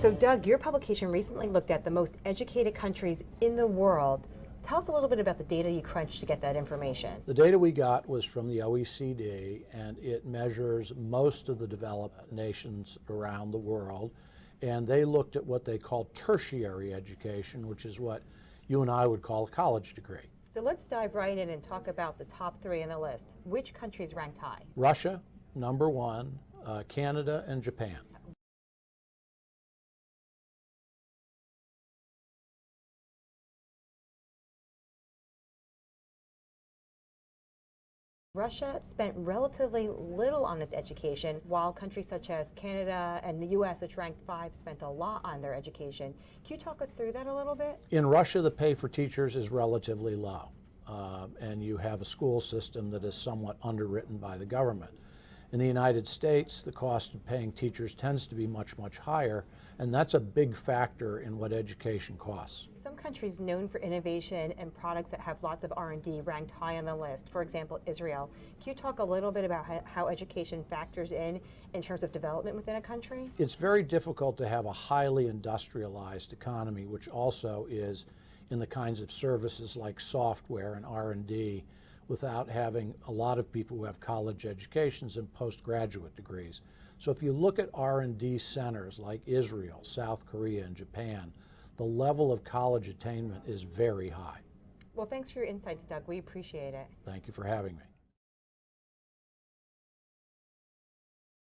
So Doug, your publication recently looked at the most educated countries in the world. Tell us a little bit about the data you crunched to get that information. The data we got was from the OECD, and it measures most of the developed nations around the world. And they looked at what they call tertiary education, which is what you and I would call a college degree. So let's dive right in and talk about the top three in the list. Which countries ranked high? Russia, number one, Canada, and Japan. Russia spent relatively little on its education, while countries such as Canada and the US, which ranked 5, spent a lot on their education. Can you talk us through that a little bit? In Russia, the pay for teachers is relatively low, and you have a school system that is somewhat underwritten by the government. In the United States, the cost of paying teachers tends to be much, much higher, and that's a big factor in what education costs. Some countries known for innovation and products that have lots of R&D ranked high on the list. For example, Israel. Can you talk a little bit about how education factors in terms of development within a country? It's very difficult to have a highly industrialized economy, which also is in the kinds of services like software and R&D, without having a lot of people who have college educations and postgraduate degrees. So if you look at R&D centers like Israel, South Korea, and Japan, the level of college attainment is very high. Well, thanks for your insights, Doug. We appreciate it. Thank you for having me.